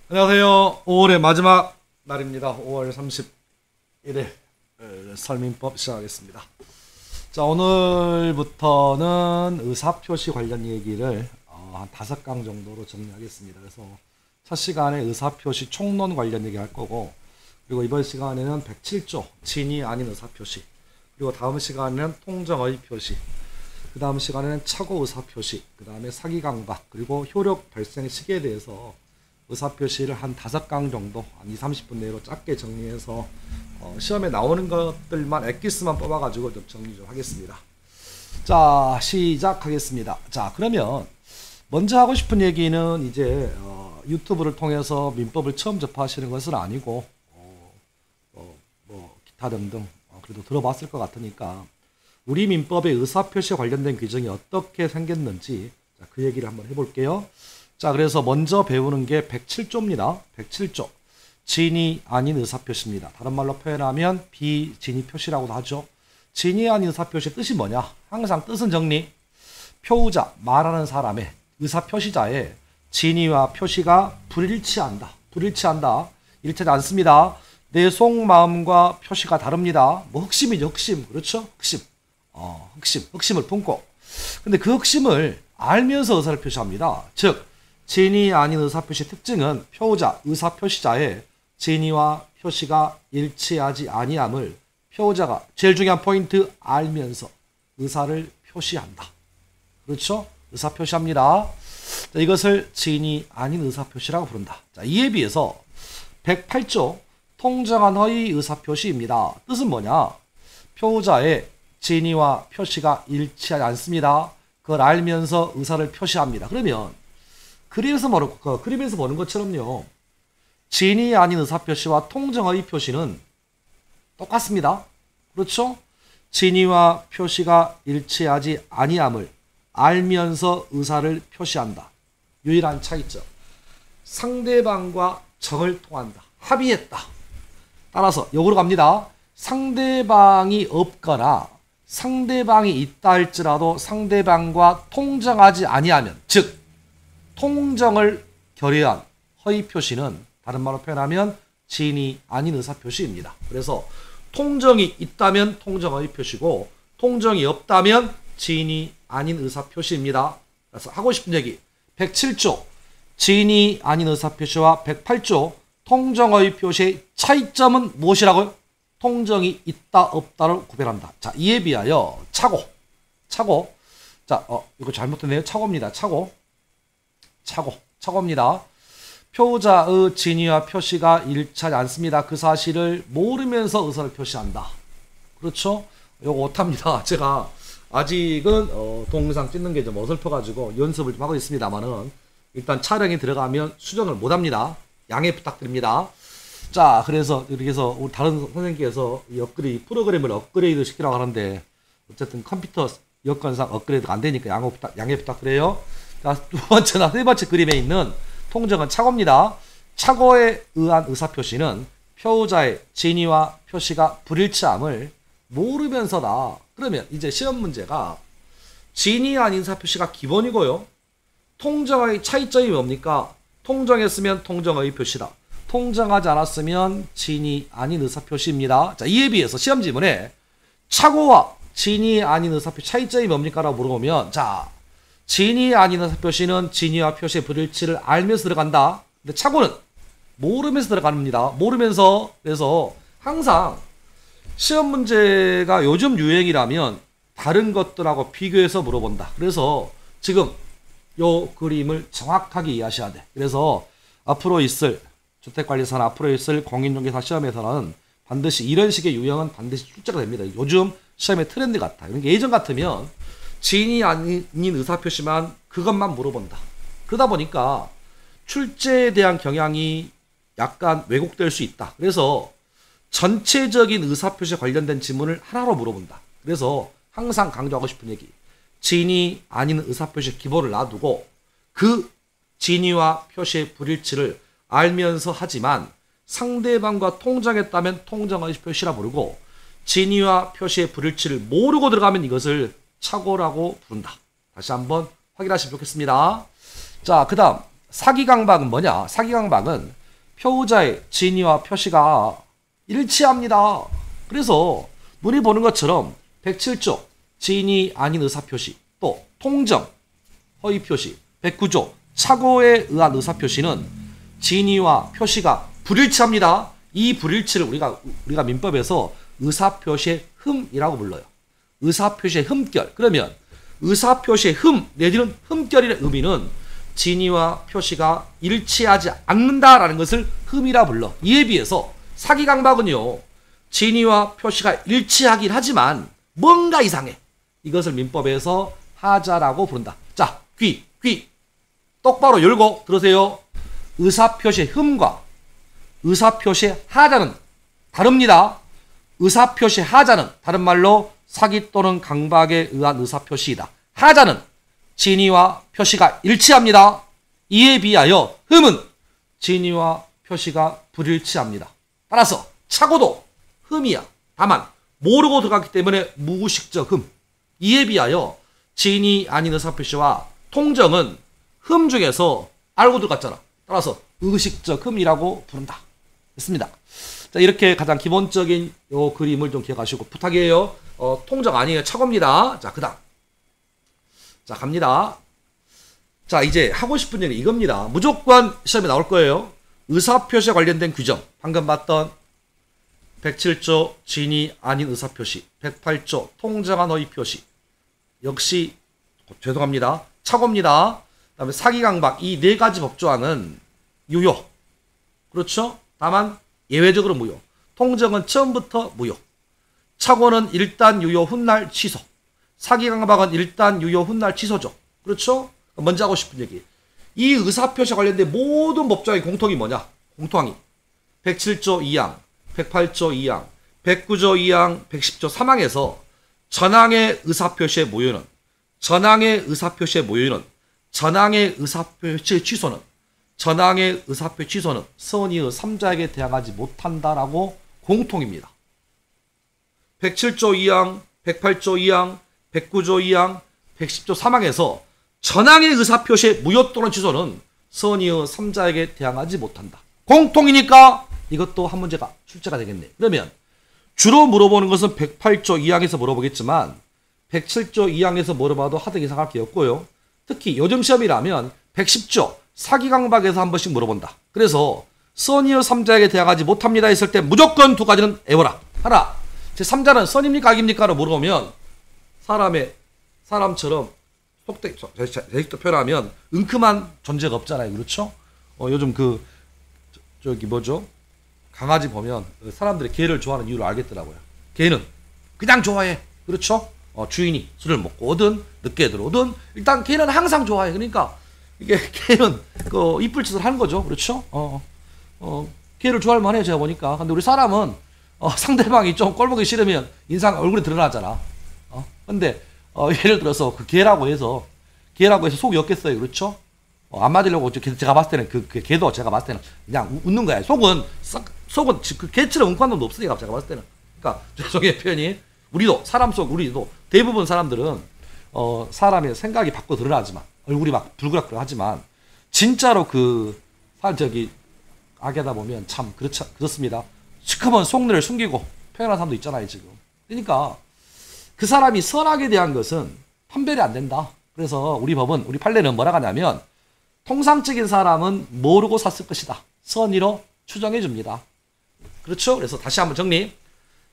안녕하세요. 5월의 마지막 날입니다. 5월 31일 설민법 시작하겠습니다. 자, 오늘부터는 의사표시 관련 얘기를 한 5강 정도로 정리하겠습니다. 그래서 첫 시간에 의사표시 총론 관련 얘기 할 거고, 그리고 이번 시간에는 107조 진위 아닌 의사표시, 그리고 다음 시간에는 통정의 표시, 그 다음 시간에는 착오 의사표시, 그 다음에 사기강박, 그리고 효력 발생 시기에 대해서 의사표시를 한 5강 정도, 한 20-30분 내로 짧게 정리해서 시험에 나오는 것들만 엑기스만 뽑아가지고 좀 정리 좀 하겠습니다. 자, 시작하겠습니다. 자, 그러면 먼저 하고 싶은 얘기는 이제 유튜브를 통해서 민법을 처음 접하시는 것은 아니고 뭐 기타 등등 그래도 들어봤을 것 같으니까 우리 민법의 의사표시에 관련된 규정이 어떻게 생겼는지 그 얘기를 한번 해볼게요. 자, 그래서 먼저 배우는 게 107조입니다. 107조. 진위 아닌 의사표시입니다. 다른 말로 표현하면 비진위 표시라고도 하죠. 진위 아닌 의사표시의 뜻이 뭐냐? 항상 뜻은 정리. 표우자, 말하는 사람의 의사표시자의 진위와 표시가 불일치한다. 불일치한다. 일치하지 않습니다. 내 속마음과 표시가 다릅니다. 뭐 흑심이죠. 흑심. 그렇죠? 흑심. 흑심을 품고. 근데 그 흑심을 알면서 의사를 표시합니다. 즉, 진위 아닌 의사표시 특징은 표우자, 의사표시자의 진위와 표시가 일치하지 아니함을 표우자가 제일 중요한 포인트 알면서 의사를 표시한다. 그렇죠? 의사표시합니다. 자, 이것을 진위 아닌 의사표시라고 부른다. 자, 이에 비해서 108조 통정한 허위 의사표시입니다. 뜻은 뭐냐? 표우자의 진위와 표시가 일치하지 않습니다. 그걸 알면서 의사를 표시합니다. 그러면 그림에서 보는 것처럼요. 진위 아닌 의사표시와 통정의 표시는 똑같습니다. 그렇죠? 진위와 표시가 일치하지 아니함을 알면서 의사를 표시한다. 유일한 차이점. 상대방과 정을 통한다. 합의했다. 따라서 역으로 갑니다. 상대방이 없거나 상대방이 있다 할지라도 상대방과 통정하지 아니하면, 즉 통정을 결의한 허위 표시는 다른 말로 표현하면 진위 아닌 의사표시입니다. 그래서 통정이 있다면 통정의 표시고 통정이 없다면 진위 아닌 의사표시입니다. 그래서 하고 싶은 얘기 107조 진위 아닌 의사표시와 108조 통정의 표시의 차이점은 무엇이라고요? 통정이 있다 없다를 구별한다. 자, 이에 비하여 착오. 자, 이거 잘못됐네요. 착오입니다. 착오입니다. 표우자의 진위와 표시가 일치하지 않습니다. 그 사실을 모르면서 의사를 표시한다. 그렇죠? 이거 오타입니다. 제가 아직은 동영상 찍는 게 좀 어설퍼가지고 연습을 좀 하고 있습니다만은 일단 촬영이 들어가면 수정을 못합니다. 양해 부탁드립니다. 자, 그래서 이렇게 해서 우리 다른 선생님께서 이 프로그램을 업그레이드 시키라고 하는데 어쨌든 컴퓨터 여건상 업그레이드가 안 되니까 양해 부탁드려요. 자, 두 번째나 세 번째 그림에 있는 통정은 착오입니다. 착오에 의한 의사표시는 표우자의 진위와 표시가 불일치함을 모르면서다. 그러면 이제 시험 문제가 진위 아닌 의사표시가 기본이고요. 통정의 차이점이 뭡니까? 통정했으면 통정의 표시다. 통정하지 않았으면 진위 아닌 의사표시입니다. 자, 이에 비해서 시험 지문에 착오와 진위 아닌 의사표시 차이점이 뭡니까? 라고 물어보면, 자, 진위 아닌 의사표시는 진위와 표시의 불일치를 알면서 들어간다. 근데 착오는 모르면서 들어갑니다. 모르면서. 그래서 항상 시험 문제가 요즘 유행이라면 다른 것들하고 비교해서 물어본다. 그래서 지금 요 그림을 정확하게 이해하셔야 돼. 그래서 앞으로 있을 주택관리사나 앞으로 있을 공인중개사 시험에서는 반드시 이런 식의 유형은 반드시 출제가 됩니다. 요즘 시험의 트렌드 같아. 그러니까 예전 같으면 진위 아닌 의사표시만 그것만 물어본다. 그러다 보니까 출제에 대한 경향이 약간 왜곡될 수 있다. 그래서 전체적인 의사표시에 관련된 지문을 하나로 물어본다. 그래서 항상 강조하고 싶은 얘기. 진위 아닌 의사표시 기본을 놔두고 그 진위와 표시의 불일치를 알면서 하지만 상대방과 통정했다면 통정의 표시라 부르고 진위와 표시의 불일치를 모르고 들어가면 이것을 착오라고 부른다. 다시 한번 확인하시면 좋겠습니다. 자, 그 다음 사기강박은 뭐냐? 사기강박은 표의자의 진위와 표시가 일치합니다. 그래서 눈이 보는 것처럼 107조 진위 아닌 의사표시, 또 통정 허위표시, 109조 착오에 의한 의사표시는 진위와 표시가 불일치합니다. 이 불일치를 우리가 민법에서 의사표시의 흠이라고 불러요. 의사표시의 흠결. 그러면 의사표시의 흠 내지는 흠결의 의미는 진위와 표시가 일치하지 않는다라는 것을 흠이라 불러. 이에 비해서 사기강박은요, 진위와 표시가 일치하긴 하지만 뭔가 이상해. 이것을 민법에서 하자라고 부른다. 자, 귀 똑바로 열고 들으세요. 의사표시의 흠과 의사표시의 하자는 다릅니다. 의사표시의 하자는 다른 말로 사기 또는 강박에 의한 의사표시이다. 하자는 진위와 표시가 일치합니다. 이에 비하여 흠은 진위와 표시가 불일치합니다. 따라서 착오도 흠이야. 다만 모르고 들어갔기 때문에 무의식적 흠. 이에 비하여 진위 아닌 의사표시와 통정은 흠 중에서 알고 들어갔잖아. 따라서 의식적 흠이라고 부른다. 됐습니다. 자, 이렇게 가장 기본적인 요 그림을 좀 기억하시고 부탁이에요. 통정 아니에요. 착오입니다. 자, 그 다음. 자, 갑니다. 자, 이제 하고 싶은 얘기 이겁니다. 무조건 시험에 나올 거예요. 의사표시에 관련된 규정. 방금 봤던 107조 진위 아닌 의사표시, 108조 통정한 허위표시. 역시 죄송합니다. 착오입니다. 그 다음에 사기강박 이 네 가지 법조항은 유효. 그렇죠? 다만 예외적으로 무효. 통정은 처음부터 무효. 착오는 일단 유효 훗날 취소. 사기강박은 일단 유효 훗날 취소죠. 그렇죠? 먼저 하고 싶은 얘기. 이 의사표시에 관련된 모든 법조항의 공통이 뭐냐? 공통이 107조 2항, 108조 2항, 109조 2항, 110조 3항에서 전항의 의사표시의 모유는 전항의 의사표시의 모유는 전항의 의사표시의 취소는 전항의 의사표시 취소는 선의의 3자에게 대항하지 못한다라고 공통입니다. 107조 2항, 108조 2항, 109조 2항, 110조 3항에서 전항의 의사표시의 무효 또는 취소는 선의의 3자에게 대항하지 못한다. 공통이니까 이것도 한 문제가 출제가 되겠네. 그러면 주로 물어보는 것은 108조 2항에서 물어보겠지만 107조 2항에서 물어봐도 하등 이상할 게 없고요. 특히 요즘 시험이라면 110조 사기강박에서 한 번씩 물어본다. 그래서 선의의 3자에게 대항하지 못합니다 했을 때 무조건 두 가지는 외워라. 하나, 제 3자는 선입니까 악입니까? 로 물어보면 사람처럼 제식도 표현하면 은큼한 존재가 없잖아요. 그렇죠? 요즘 강아지 보면 사람들이 개를 좋아하는 이유를 알겠더라고요. 개는 그냥 좋아해. 그렇죠? 주인이 술을 먹고 오든 늦게 들어오든 일단 개는 항상 좋아해. 그러니까 이게 개는 이쁠 짓을 하는 거죠. 그렇죠? 개를 좋아할 만해요. 제가 보니까. 근데 우리 사람은 상대방이 좀 꼴보기 싫으면 얼굴이 드러나잖아. 근데 예를 들어서 그 개라고 해서 속이 없겠어요. 그렇죠? 안 맞으려고 제가 봤을 때는 그 개도 제가 봤을 때는 그냥 웃는 거야. 속은 그 개처럼 웅크한 놈도 없으니까 제가 봤을 때는. 그러니까 죄송해요 표현이. 우리도 대부분 사람들은 사람의 생각이 밖으로 드러나지만 얼굴이 막 불그락그락 하지만 진짜로 악하다 보면 참 그렇습니다. 시커먼 속내를 숨기고 표현하는 사람도 있잖아요 지금. 그러니까 그 사람이 선악에 대한 것은 판별이 안 된다. 그래서 우리 판례는 뭐라 하냐면 통상적인 사람은 모르고 샀을 것이다. 선의로 추정해 줍니다. 그렇죠? 그래서 다시 한번 정리.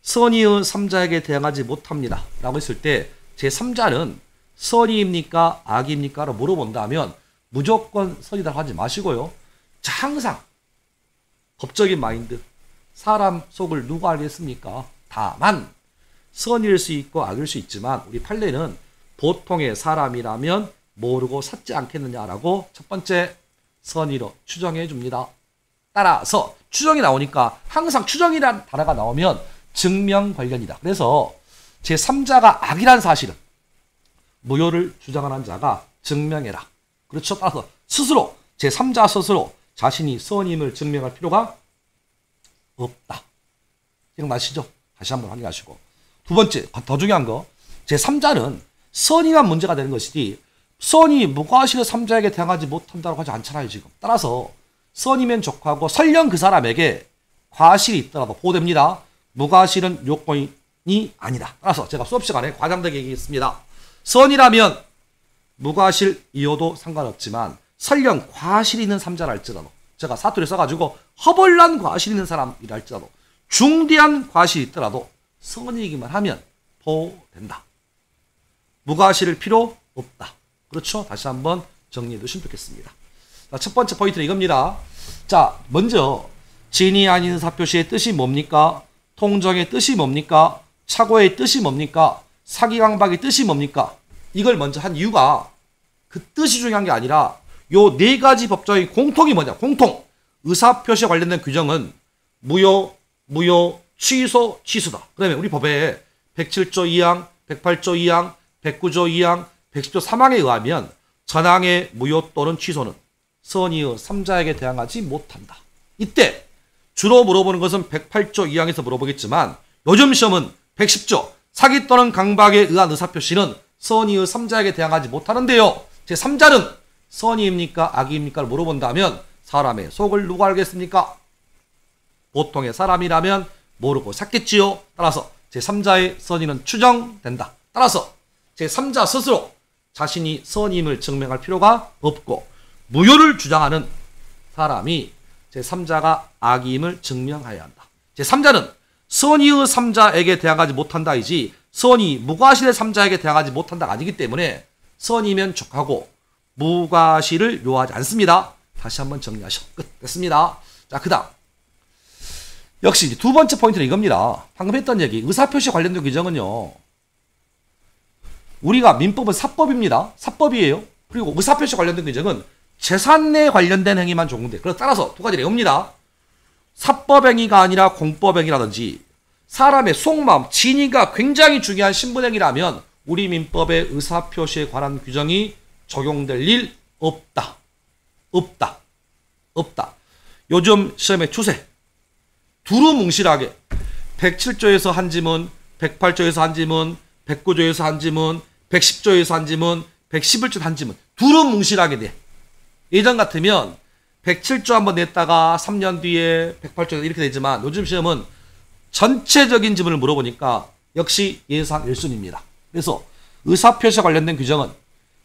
선의의 3자에게 대항하지 못합니다. 라고 했을 때 제 3자는 선의입니까? 악입니까? 라고 물어본다면 무조건 선이라고 하지 마시고요. 항상 법적인 마인드. 사람 속을 누가 알겠습니까? 다만 선일 수 있고 악일 수 있지만 우리 판례는 보통의 사람이라면 모르고 샀지 않겠느냐라고 첫 번째 선의로 추정해 줍니다. 따라서 추정이 나오니까 항상 추정이라는 단어가 나오면 증명 관련이다. 그래서 제3자가 악이란 사실은 무효를 주장하는 자가 증명해라. 그렇죠? 따라서 스스로 제3자 스스로 자신이 선임을 증명할 필요가 없다. 기억나시죠? 다시 한번 확인하시고. 두 번째, 더 중요한 거. 제3자는 선의만 문제가 되는 것이지 선이 무과실의 3자에게 대항하지 못한다고 하지 않잖아요. 지금. 따라서 선이면 족하고 설령 그 사람에게 과실이 있더라도 보호됩니다. 무과실은 요건이 아니다. 따라서 제가 수업 시간에 과장되게 얘기했습니다. 선이라면 무과실이어도 상관없지만 설령 과실이 있는 삼자라 할지라도 제가 사투리 써가지고 허벌난 과실이 있는 사람이라 할지라도 중대한 과실이 있더라도 선이기만 하면 보호된다. 무과실일 필요 없다. 그렇죠? 다시 한번 정리해 두시면 좋겠습니다. 자, 첫 번째 포인트는 이겁니다. 자, 먼저 진이 아닌 의사표시의 뜻이 뭡니까? 통정의 뜻이 뭡니까? 착오의 뜻이 뭡니까? 사기강박의 뜻이 뭡니까? 이걸 먼저 한 이유가 그 뜻이 중요한 게 아니라 요 네 가지 법정의 공통이 뭐냐? 공통! 의사표시에 관련된 규정은 무효, 취소, 취소다. 그러면 우리 법에 107조 2항, 108조 2항, 109조 2항, 110조 3항에 의하면 전항의 무효 또는 취소는 선의의 3자에게 대항하지 못한다. 이때 주로 물어보는 것은 108조 2항에서 물어보겠지만 요즘 시험은 110조 사기 또는 강박에 의한 의사표시는 선의의 3자에게 대항하지 못하는데요. 제3자는 선의입니까? 악의입니까? 물어본다면 사람의 속을 누가 알겠습니까? 보통의 사람이라면 모르고 샀겠지요. 따라서 제3자의 선의는 추정된다. 따라서 제3자 스스로 자신이 선의임을 증명할 필요가 없고 무효를 주장하는 사람이 제3자가 악의임을 증명해야 한다. 제3자는 선의의 3자에게 대항하지 못한다이지 선의 무과실의 3자에게 대항하지 못한다가 아니기 때문에 선의면 족하고 무과실을 요하지 않습니다. 다시 한번 정리하셔. 끝. 됐습니다. 자, 그 다음 역시 이제 두 번째 포인트는 이겁니다. 방금 했던 얘기 의사표시에 관련된 규정은요. 우리가 민법은 사법입니다. 사법이에요. 그리고 의사표시에 관련된 규정은 재산에 관련된 행위만 적용돼. 그래서 따라서 두 가지 내용입니다. 사법행위가 아니라 공법행위라든지 사람의 속마음, 진위가 굉장히 중요한 신분행위라면 우리 민법의 의사표시에 관한 규정이 적용될 일 없다. 없다. 없다. 요즘 시험의 추세. 두루뭉실하게 107조에서 한 지문, 108조에서 한 지문, 109조에서 한 지문, 110조에서 한 지문, 111조에서 한 지문. 두루뭉실하게 돼. 예전 같으면 107조 한번 냈다가 3년 뒤에 108조 이렇게 되지만 요즘 시험은 전체적인 지문을 물어보니까 역시 예상 1순위입니다. 그래서 의사표시와 관련된 규정은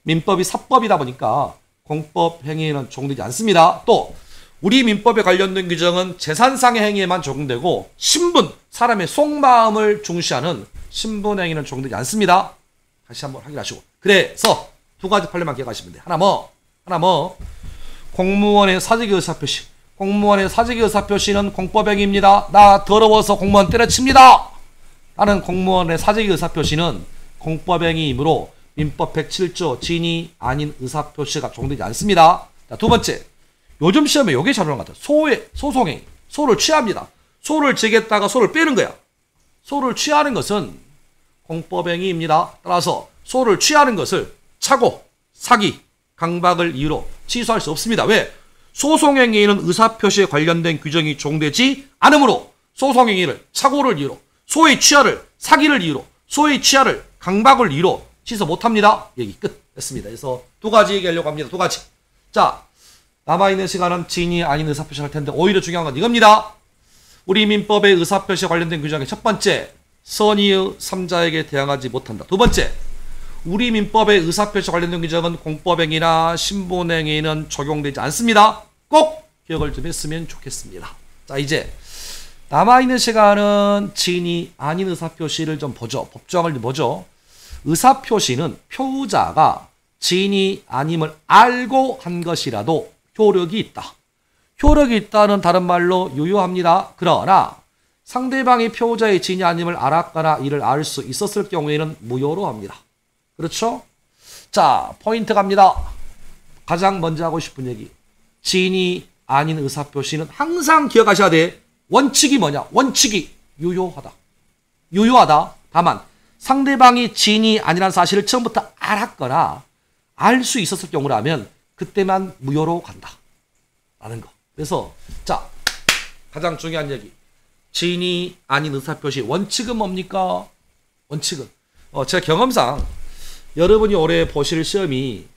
민법이 사법이다 보니까 공법 행위에는 적용되지 않습니다. 또 우리 민법에 관련된 규정은 재산상의 행위에만 적용되고 신분, 사람의 속마음을 중시하는 신분 행위는 적용되지 않습니다. 다시 한번 확인하시고. 그래서 두 가지 판례만 기억하시면 돼요. 하나 뭐 공무원의 사직의 의사표시. 공무원의 사직의 의사표시는 공법행위입니다. 나 더러워서 공무원 때려칩니다. 나는 공무원의 사직의 의사표시는 공법행위이므로 민법 107조 진이 아닌 의사표시가 적용되지 않습니다. 자, 두 번째. 요즘 시험에 요게 잘 오는 것 같아요. 소송행위. 소를 취합니다. 소를 지겠다가 소를 빼는 거야. 소를 취하는 것은 공법행위입니다. 따라서 소를 취하는 것을 착오, 사기, 강박을 이유로 취소할 수 없습니다. 왜? 소송행위에는 의사표시에 관련된 규정이 적용되지 않으므로 소송행위를 착오를 이유로, 소의 취하를 사기를 이유로, 소의 취하를 강박을 이유로 취소 못합니다. 얘기 끝. 됐습니다. 그래서 두 가지 얘기하려고 합니다. 두 가지. 자, 남아있는 시간은 진이 아닌 의사표시 할 텐데 오히려 중요한 건 이겁니다. 우리 민법의 의사표시에 관련된 규정의 첫 번째, 선의의 3자에게 대항하지 못한다. 두 번째, 우리 민법의 의사표시에 관련된 규정은 공법행위나 신분행위에는 적용되지 않습니다. 꼭 기억을 좀 했으면 좋겠습니다. 자, 이제 남아있는 시간은 진이 아닌 의사표시를 좀 보죠. 법정을 좀 보죠. 의사표시는 표자가 진이 아님을 알고 한 것이라도 효력이 있다. 효력이 있다는 다른 말로 유효합니다. 그러나 상대방이 표자의 진이 아님을 알았거나 이를 알 수 있었을 경우에는 무효로 합니다. 그렇죠? 자, 포인트 갑니다. 가장 먼저 하고 싶은 얘기. 진이 아닌 의사표시는 항상 기억하셔야 돼. 원칙이 뭐냐? 원칙이 유효하다. 유효하다. 다만 상대방이 진이 아니라는 사실을 처음부터 알았거나 알 수 있었을 경우라면 그때만 무효로 간다. 라는 거. 그래서 자, 가장 중요한 얘기. 진이 아닌 의사표시 원칙은 뭡니까? 원칙은 제가 경험상 여러분이 올해 보실 시험이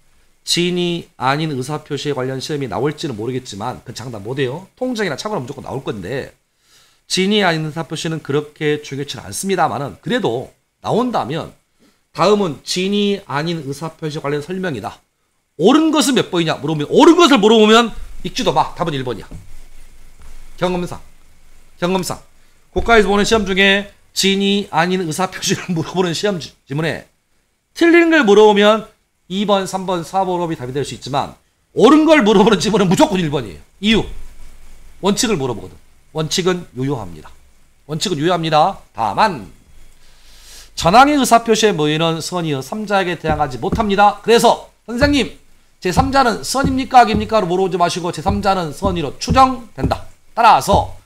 진이 아닌 의사표시에 관련 시험이 나올지는 모르겠지만 그건 장담 못해요. 통정이나 착오는 무조건 나올 건데 진이 아닌 의사표시는 그렇게 중요치는 않습니다만은 그래도 나온다면 다음은 진이 아닌 의사표시 관련 설명이다. 옳은 것은 몇 번이냐 물어보면 옳은 것을 물어보면 읽지도 마. 답은 1번이야. 경험상 국가에서 보는 시험 중에 진이 아닌 의사표시를 물어보는 시험 지문에 틀린 걸 물어보면 2번, 3번, 4번, 5번이 답이 될 수 있지만 옳은 걸 물어보는 지문은 무조건 1번이에요. 이유. 원칙을 물어보거든. 원칙은 유효합니다. 다만 전항의 의사표시에 모이는 선이여 3자에게 대항하지 못합니다. 그래서 선생님 제3자는 선입니까 악입니까? 로 물어보지 마시고 제3자는 선의로 추정된다. 따라서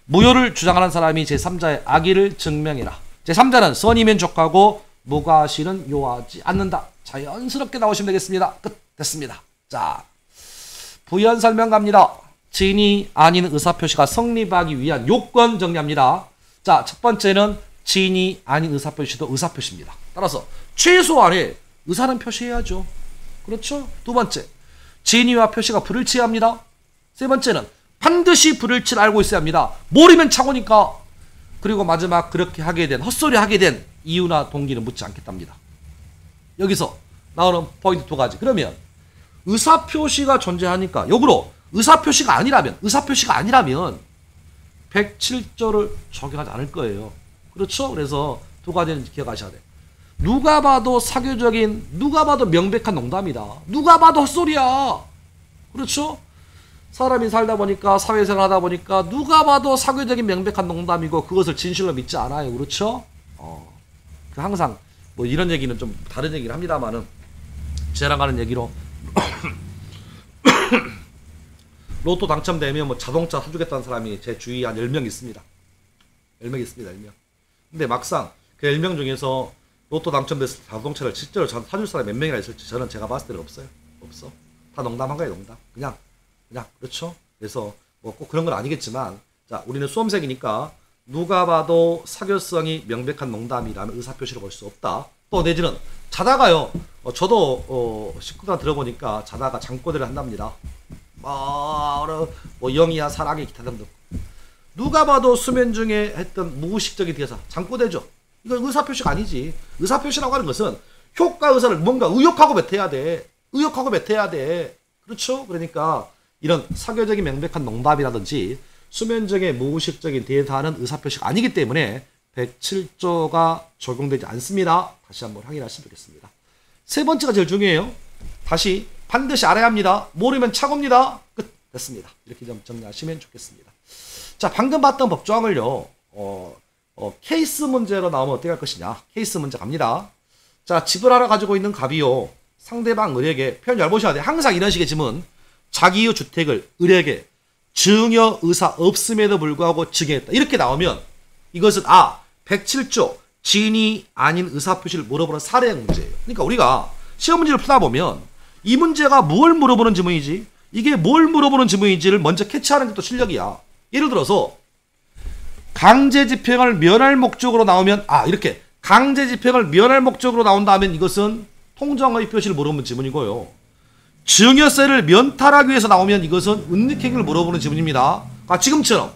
무효를 주장하는 사람이 제3자의 악의를 증명해라. 제3자는 선이면 족하고 무과실은 요하지 않는다. 자연스럽게 나오시면 되겠습니다. 끝. 됐습니다. 자, 부연 설명 갑니다. 진이 아닌 의사표시가 성립하기 위한 요건 정리합니다. 자, 첫 번째는 진이 아닌 의사표시도 의사표시입니다. 따라서 최소한의 의사는 표시해야죠. 그렇죠? 두 번째, 진위와 표시가 불일치합니다. 세 번째는 반드시 불일치를 알고 있어야 합니다. 모르면 착오니까. 그리고 마지막 그렇게 하게 된 헛소리 하게 된 이유나 동기는 묻지 않겠답니다. 여기서 나오는 포인트 두 가지. 그러면 의사표시가 존재하니까 역으로 의사표시가 아니라면 107조를 적용하지 않을 거예요. 그렇죠? 그래서 두 가지는 기억하셔야 돼. 누가 봐도 사교적인, 누가 봐도 명백한 농담이다. 누가 봐도 헛소리야. 그렇죠? 사람이 살다 보니까, 사회생활 하다 보니까 누가 봐도 사교적인 명백한 농담이고 그것을 진실로 믿지 않아요. 그렇죠? 항상 뭐 이런 얘기는 좀 다른 얘기를 합니다만은 제랑 얘기로 로또 당첨되면 뭐 자동차 사주겠다는 사람이 제 주위에 한 10명 있습니다. 10명 있습니다. 10명. 근데 막상 그 10명 중에서 로또 당첨돼서 자동차를 실제로 사줄 사람이 몇 명이나 있을지 저는 제가 봤을 때는 없어요. 없어. 다 농담한 거예요. 농담. 그냥 그렇죠? 그래서 뭐 꼭 그런 건 아니겠지만 자, 우리는 수험생이니까 누가 봐도 사교성이 명백한 농담이라는 의사표시를 볼 수 없다. 또 내지는 자다가요. 저도 식구들 들어보니까 자다가 잠꼬대를 한답니다. 뭐 영이야 사랑의 기타 등등. 누가 봐도 수면 중에 했던 무의식적인 대사 잠꼬대죠. 이건 의사표시가 아니지. 의사표시라고 하는 것은 효과 의사를 뭔가 의욕하고 뱉어야 돼. 그렇죠? 그러니까 이런 사교적인 명백한 농담이라든지 수면 중에 무의식적인 대사는 의사표시가 아니기 때문에 107조가 적용되지 않습니다. 다시 한번 확인하시면 되겠습니다. 세 번째가 제일 중요해요. 다시 반드시 알아야 합니다. 모르면 착오입니다. 끝. 됐습니다. 이렇게 좀 정리하시면 좋겠습니다. 자, 방금 봤던 법조항을요. 케이스 문제로 나오면 어떻게 할 것이냐. 케이스 문제 갑니다. 자, 집을 하나 가지고 있는 갑이요. 상대방 을에게 표현 잘 보셔야 돼. 항상 이런 식의 지문. 자기의 주택을 을에게 증여 의사 없음에도 불구하고 증여했다. 이렇게 나오면 이것은 107조 진이 아닌 의사표시를 물어보는 사례형 문제예요. 그러니까 우리가 시험 문제를 풀다 보면 이 문제가 뭘 물어보는 지문이지? 이게 뭘 물어보는 지문인지를 먼저 캐치하는 게 또 실력이야. 예를 들어서 강제집행을 면할 목적으로 나오면 이렇게 강제집행을 면할 목적으로 나온다면 이것은 통정의 표시를 물어보는 지문이고요. 증여세를 면탈하기 위해서 나오면 이것은 은닉행위를 물어보는 지문입니다. 지금처럼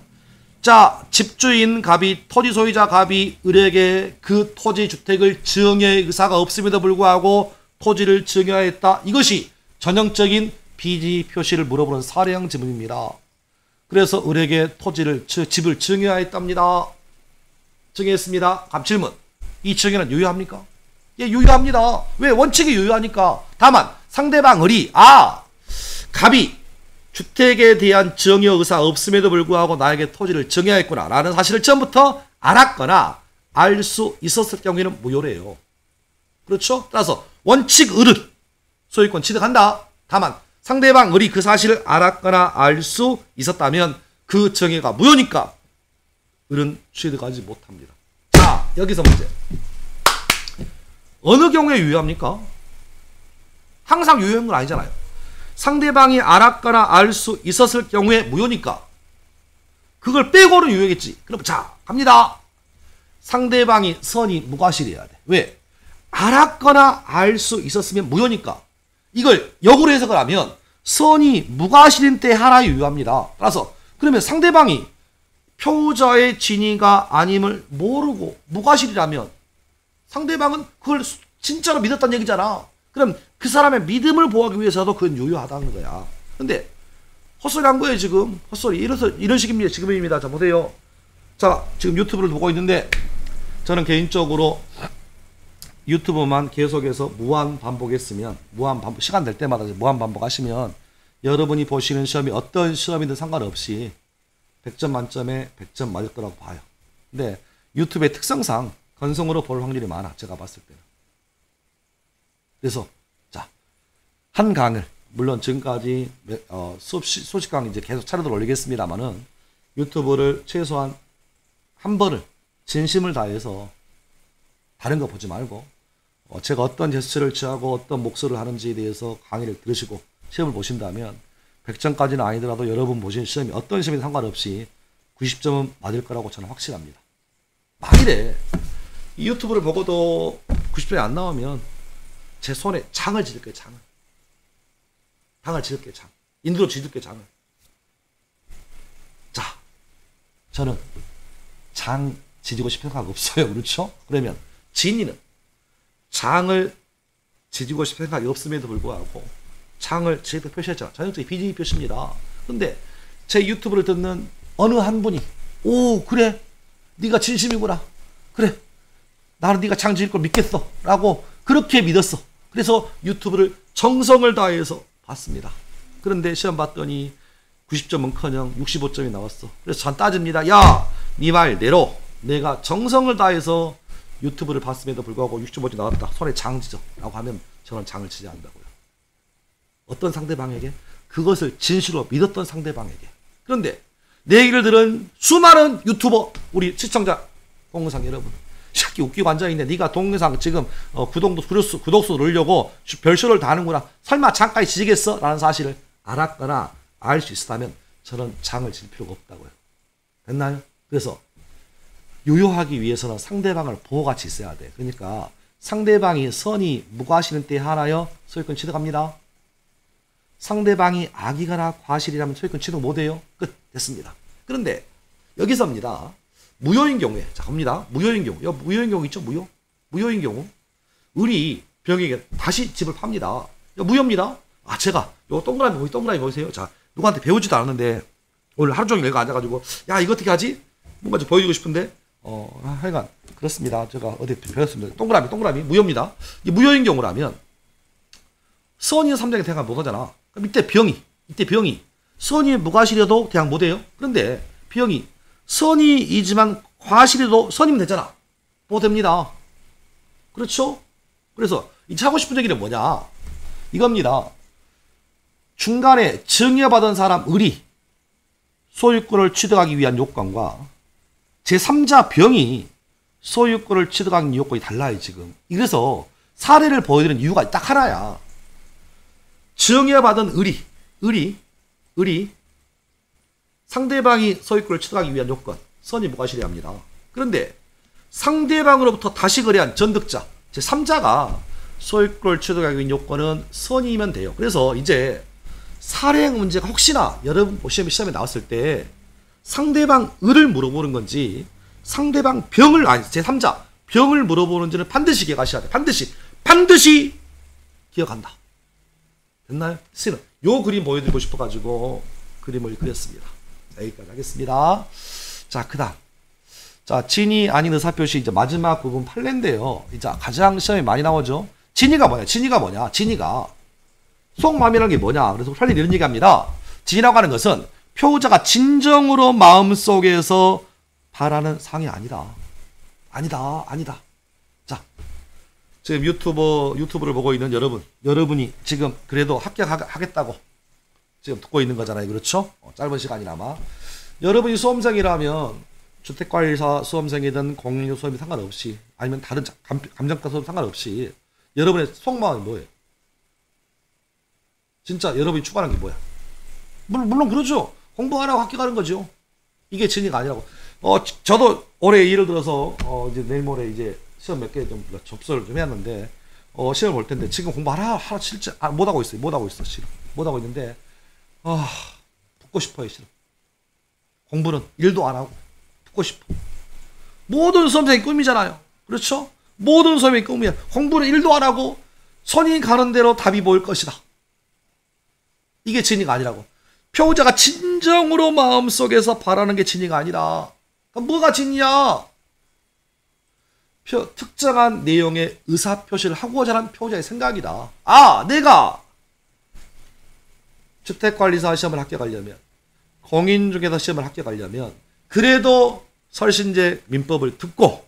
자, 집주인 갑이 토지 소유자 갑이 을에게 그 토지 주택을 증여의 의사가 없음에도 불구하고 토지를 증여했다. 이것이 전형적인 비지 표시를 물어보는 사례형 지문입니다. 그래서 을에게 집을 증여했답니다. 증여했습니다. 갑 질문. 이 증여는 유효합니까? 예, 유효합니다. 왜? 원칙이 유효하니까. 다만 상대방 을이 갑이 주택에 대한 증여 의사 없음에도 불구하고 나에게 토지를 증여했구나 라는 사실을 처음부터 알았거나 알 수 있었을 경우에는 무효래요. 그렇죠? 따라서 원칙 을은 소유권 취득한다. 다만 상대방 을이 그 사실을 알았거나 알 수 있었다면 그 증여가 무효니까 을은 취득하지 못합니다. 자, 여기서 문제. 어느 경우에 유효합니까? 항상 유효한 건 아니잖아요. 상대방이 알았거나 알 수 있었을 경우에 무효니까 그걸 빼고는 유효겠지. 그럼 자, 갑니다. 상대방이 선이 무과실이어야 돼. 왜? 알았거나 알 수 있었으면 무효니까 이걸 역으로 해석을 하면 선이 무과실인 때 하나에 유효합니다. 따라서 그러면 상대방이 표자의 진위가 아님을 모르고 무과실이라면 상대방은 그걸 진짜로 믿었다는 얘기잖아. 그럼 그 사람의 믿음을 보호하기 위해서도 그건 유효하다는 거야. 근데 헛소리 한 거예요 지금. 헛소리. 이런 식입니다. 지금입니다. 자 보세요. 자 지금 유튜브를 보고 있는데 저는 개인적으로 유튜브만 계속해서 무한 반복했으면 시간 될 때마다 무한 반복하시면 여러분이 보시는 시험이 어떤 시험이든 상관없이 100점 만점에 100점 맞을 거라고 봐요. 근데 유튜브의 특성상 건성으로 볼 확률이 많아. 제가 봤을 때는. 그래서 자, 한 강을 물론 지금까지 수십 강 이제 계속 차례로 올리겠습니다만은 유튜브를 최소한 한 번을 진심을 다해서 다른 거 보지 말고 제가 어떤 제스처를 취하고 어떤 목소리를 하는지에 대해서 강의를 들으시고 시험을 보신다면 100점까지는 아니더라도 여러분 보신 시험이 어떤 시험이든 상관없이 90점은 맞을 거라고 저는 확신합니다. 만일에 이 유튜브를 보고도 90점이 안 나오면 제 손에 장을 지을게요. 장을 지을게요. 인두로 지을게요. 장을. 자, 저는 장 지지고 싶은 생각 없어요. 그렇죠? 그러면 진이는 장을 지지고 싶은 생각이 없음에도 불구하고 장을 제대로 표시했잖아. 전형적인 비진이 표시입니다. 근데 제 유튜브를 듣는 어느 한 분이 오 그래 네가 진심이구나. 그래 나는 네가 장 지을 걸 믿겠어 라고 그렇게 믿었어. 그래서 유튜브를 정성을 다해서 봤습니다. 그런데 시험 봤더니 90점은커녕 65점이 나왔어. 그래서 전 따집니다. 야, 네 말대로 내가 정성을 다해서 유튜브를 봤음에도 불구하고 65점 나왔다. 손에 장 지져 라고 하면 저는 장을 치지 않는다고요. 어떤 상대방에게? 그것을 진실로 믿었던 상대방에게. 그런데 내 얘기를 들은 수많은 유튜버 우리 시청자 동영상 여러분 새끼 웃기고 앉아있네. 네가 동영상 지금 구독수 누르려고 별쇼를 다 하는구나. 설마 장까지 지지겠어? 라는 사실을 알았거나 알 수 있었다면 저는 장을 질 필요가 없다고요. 됐나요? 그래서 유효하기 위해서는 상대방을 보호같이 있어야 돼. 그러니까 상대방이 선이 무과실인 때 하나여 소유권 취득합니다. 상대방이 악이거나 과실이라면 소유권 취득 못해요. 끝. 됐습니다. 그런데 여기서입니다. 무효인 경우에 자 갑니다. 무효인 경우 무효인 경우 있죠. 무효인 경우 우리 병에게 다시 집을 팝니다. 무효입니다. 아 제가 요 동그라미 보이세요? 자 누구한테 배우지도 않았는데 오늘 하루 종일 내가 앉아가지고 야 이거 어떻게 하지? 뭔가 좀 보여주고 싶은데 하여간 그렇습니다. 제가 어디 배웠습니다. 동그라미 무효입니다. 이 무효인 경우라면 선이 3장에 대항 못하잖아. 그럼 이때 병이 선이 무과실이어도 대항 못해요. 그런데 병이 선이이지만 과실이도 선이면 되잖아. 보호됩니다. 그렇죠? 그래서 이 하고 싶은 얘기는 뭐냐? 이겁니다. 중간에 증여받은 사람 의리, 소유권을 취득하기 위한 요건과 제3자 병이 소유권을 취득하기 위한 요건이 달라요, 지금. 그래서 사례를 보여드리는 이유가 딱 하나야. 증여받은 의리, 상대방이 소유권을 취득하기 위한 요건, 선이 무과실해야 합니다. 그런데 상대방으로부터 다시 거래한 전득자, 제3자가 소유권을 취득하기 위한 요건은 선이면 돼요. 그래서 이제 사례 문제가 혹시나 여러분 시험에 나왔을 때 상대방 을을 물어보는 건지 상대방 병을 제3자 병을 물어보는지는 반드시 기억하셔야 돼. 반드시 기억한다. 됐나요? 요 그림 보여드리고 싶어가지고 그림을 그렸습니다. 여기까지 하겠습니다. 자, 그다음. 자, 진이 아닌 의사표시 이제 마지막 부분 판례인데요. 이제 가장 시험에 많이 나오죠. 진이가 뭐냐? 진이가 속마음이라는 게 뭐냐? 그래서 판례 이런 얘기합니다. 진이라고 하는 것은 표자가 진정으로 마음속에서 바라는 상이 아니다. 자, 지금 유튜브를 보고 있는 여러분이 지금 그래도 합격하겠다고 지금 듣고 있는 거잖아요. 그렇죠? 짧은 시간이나마. 여러분이 수험생이라면 주택관리사 수험생이든 공인중개사 수험이 상관없이 아니면 다른 감정가 수험 상관없이 여러분의 속마음이 뭐예요? 진짜 여러분이 추구하는 게 뭐야? 물론 그렇죠. 공부하라고 합격하는 거죠. 이게 진리가 아니라고. 저도 올해 예를 들어서 이제 내일 모레 이제 시험 몇 개 좀 접수를 좀 해왔는데 시험을 볼 텐데 지금 공부 하나 실제 못하고 있어요. 못하고 있어. 싫어. 못하고 있는데 붙고 싶어요. 싫어. 공부는 일도 안 하고 붙고 싶어. 모든 수험생의 꿈이잖아요. 그렇죠? 모든 수험생의 꿈이야. 공부는 일도 안 하고 손이 가는 대로 답이 보일 것이다. 이게 진의가 아니라고. 표자가 진정으로 마음속에서 바라는 게 진의가 아니라 그럼 뭐가 진의야? 특정한 내용의 의사표시를 하고자 하는 표자의 생각이다. 내가 주택관리사 시험을 합격하려면 공인중개사 시험을 합격하려면 그래도 설신제 민법을 듣고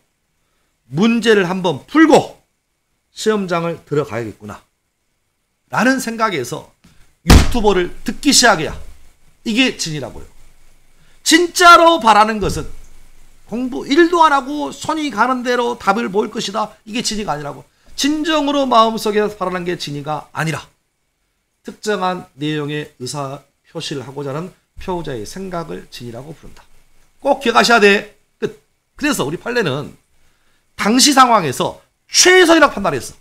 문제를 한번 풀고 시험장을 들어가야겠구나 라는 생각에서 유튜버를 듣기 시작해야 이게 진이라고요. 진짜로 바라는 것은 공부 1도 안 하고 손이 가는 대로 답을 모을 것이다. 이게 진이가 아니라고. 진정으로 마음속에 바라는 게 진이가 아니라 특정한 내용의 의사표시를 하고자 하는 표자의 생각을 진이라고 부른다. 꼭 기억하셔야 돼. 끝. 그래서 우리 판례는 당시 상황에서 최선이라고 판단했어.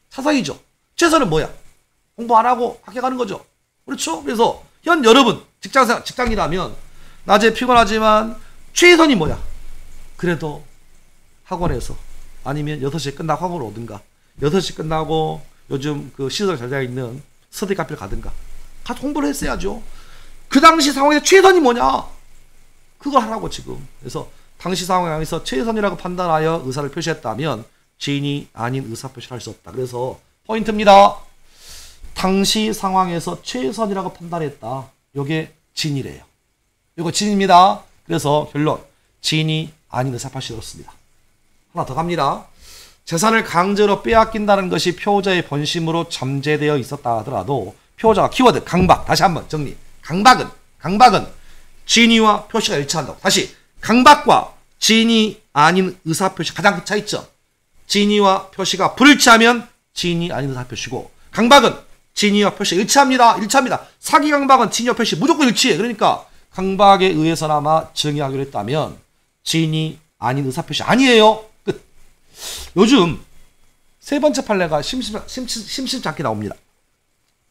사상이죠. 최선은 뭐야? 공부 안 하고 합격하는 거죠. 그렇죠? 그래서 현 여러분 직장이라면 낮에 피곤하지만 최선이 뭐야? 그래도 학원에서 아니면 6시에 끝나고 학원을 오든가 6시 끝나고 요즘 그 시설 잘 되어 있는 스터디 카페를 가든가 가서 공부를 했어야죠. 그 당시 상황에서 최선이 뭐냐? 그걸 하라고 지금. 그래서 당시 상황에서 최선이라고 판단하여 의사를 표시했다면 진이 아닌 의사표시를 할 수 없다. 그래서 포인트입니다. 당시 상황에서 최선이라고 판단했다. 요게 진이래요. 요거 진입니다. 그래서 결론 진이 아닌 의사표시를 얻습니다. 하나 더 갑니다. 재산을 강제로 빼앗긴다는 것이 표자의 본심으로 잠재되어 있었다 하더라도 표자가 키워드 강박 다시 한번 정리. 강박은 진이와 표시가 일치한다고. 다시 강박과 진이 아닌 의사표시 가장 큰 차이점. 진이와 표시가 불일치하면 진이 아닌 의사표시고 강박은 진이와 표시가 일치합니다. 사기 강박은 진이와 표시 무조건 일치해. 그러니까 강박에 의해서나마 정의하기로 했다면 진이 아닌 의사표시 아니에요. 끝. 요즘 세 번째 판례가 심심치 않게 나옵니다.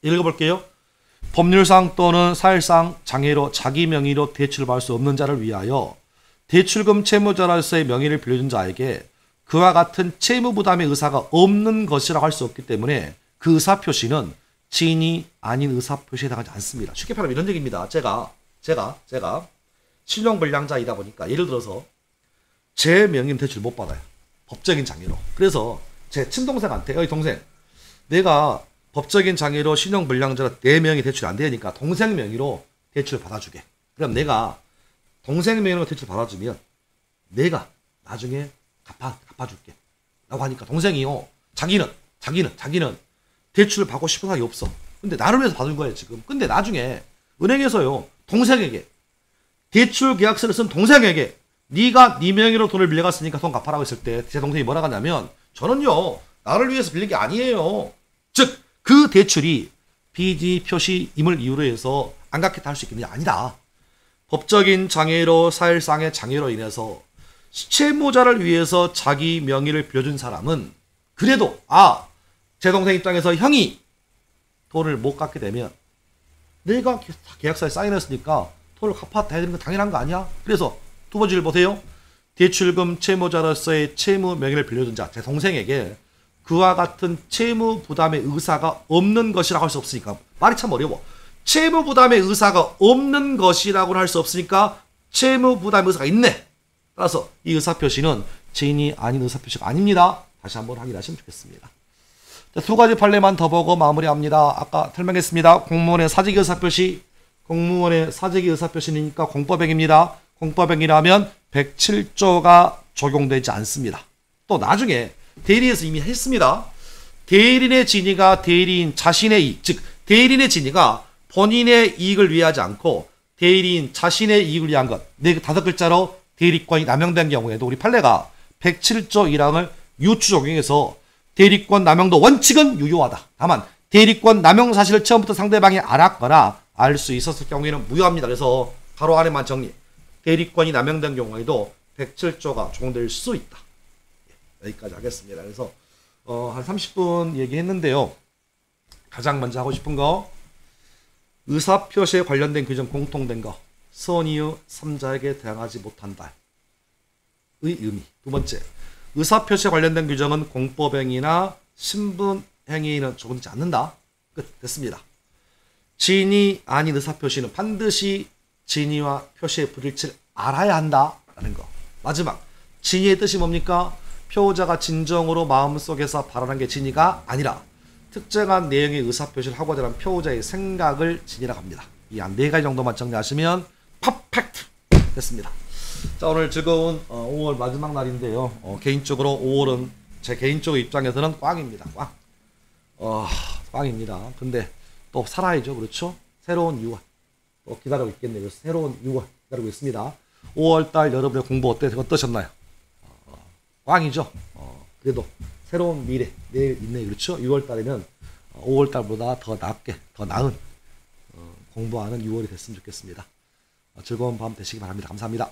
읽어볼게요. 법률상 또는 사실상 장애로 자기 명의로 대출을 받을 수 없는 자를 위하여 대출금 채무자로서의 명의를 빌려준 자에게 그와 같은 채무 부담의 의사가 없는 것이라고 할 수 없기 때문에 그 의사표시는 진이 아닌 의사표시에 해당하지 않습니다. 쉽게 말하면 이런 얘기입니다. 제가 신용불량자이다 보니까 예를 들어서 제 명의는 대출 못 받아요. 법적인 장애로. 그래서 제 친동생한테 어이 동생 내가 법적인 장애로 신용불량자로 내 명의 대출이 안 되니까 동생 명의로 대출을 받아주게. 그럼 내가 동생 명의로 대출 받아주면 내가 나중에 갚아줄게 라고 하니까 동생이요 자기는 대출을 받고 싶은 사람이 없어. 근데 나를 위해서 받은 거예요 지금. 근데 나중에 은행에서요 동생에게 대출 계약서를 쓴 동생에게 네가 네 명의로 돈을 빌려갔으니까 돈 갚아라고 했을 때 제 동생이 뭐라고 하냐면 저는요 나를 위해서 빌린 게 아니에요. 즉 그 대출이 비진의 표시임을 이유로 해서 안 갚겠다 할 수 있겠느냐. 아니다. 법적인 장애로 사실상의 장애로 인해서 채무자를 위해서 자기 명의를 빌려준 사람은 그래도 제 동생 입장에서 형이 돈을 못 갚게 되면 내가 계약서에 사인했으니까 돈을 갚아야 되는 거 당연한 거 아니야? 그래서 두 번째를 보세요. 대출금 채무자로서의 채무 명의를 빌려준 자, 제 동생에게 그와 같은 채무 부담의 의사가 없는 것이라고 할 수 없으니까 말이 참 어려워. 채무 부담의 의사가 없는 것이라고 할 수 없으니까 채무 부담의 의사가 있네. 따라서 이 의사표시는 진이 아닌 의사표시가 아닙니다. 다시 한번 확인하시면 좋겠습니다. 자, 두 가지 판례만 더 보고 마무리합니다. 아까 설명했습니다. 공무원의 사직의 의사표시, 공무원의 사직의 의사표시니까 공법행위입니다. 공법행위라면 107조가 적용되지 않습니다. 또 나중에 대리에서 이미 했습니다. 대리인의 진위가 대리인 자신의 이익, 즉 대리인의 진위가 본인의 이익을 위하지 않고 대리인 자신의 이익을 위한 것, 다섯 글자로 대리권이 남용된 경우에도 우리 판례가 107조 1항을 유추 적용해서 대리권 남용도 원칙은 유효하다. 다만 대리권 남용 사실을 처음부터 상대방이 알았거나 알 수 있었을 경우에는 무효합니다. 그래서 가로 안에만 정리. 대리권이 남용된 경우에도 107조가 적용될 수 있다. 여기까지 하겠습니다. 그래서 한 30분 얘기했는데요. 가장 먼저 하고 싶은 거, 의사표시에 관련된 규정 공통된 거, 선 이유 3자에게 대항하지 못한다의 의미. 두 번째, 의사표시에 관련된 규정은 공법행위나 신분행위는 적용되지 않는다. 끝. 됐습니다. 진위 아닌 의사표시는 반드시 진위와 표시의 불일치를 알아야 한다라는 거. 마지막, 진위의 뜻이 뭡니까? 표자가 진정으로 마음속에서 발언한 게 진위가 아니라 특정한 내용의 의사표시를 하고자 하는 표자의 생각을 진위라고 합니다. 이 한 4가지 정도만 정리하시면 퍼펙트 됐습니다. 자, 오늘 즐거운 5월 마지막 날인데요. 개인적으로 5월은 제 개인적 입장에서는 꽝입니다. 꽝. 꽝입니다. 근데 또 살아야죠. 그렇죠? 새로운 6월 또 기다리고 있겠네요. 그래서 새로운 6월 기다리고 있습니다. 5월달 여러분의 공부 어떠셨나요? 꽝이죠. 그래도 새로운 미래 내일 있네요. 그렇죠? 6월달에는 5월달보다 더 낫게 더 나은 공부하는 6월이 됐으면 좋겠습니다. 즐거운 밤 되시기 바랍니다. 감사합니다.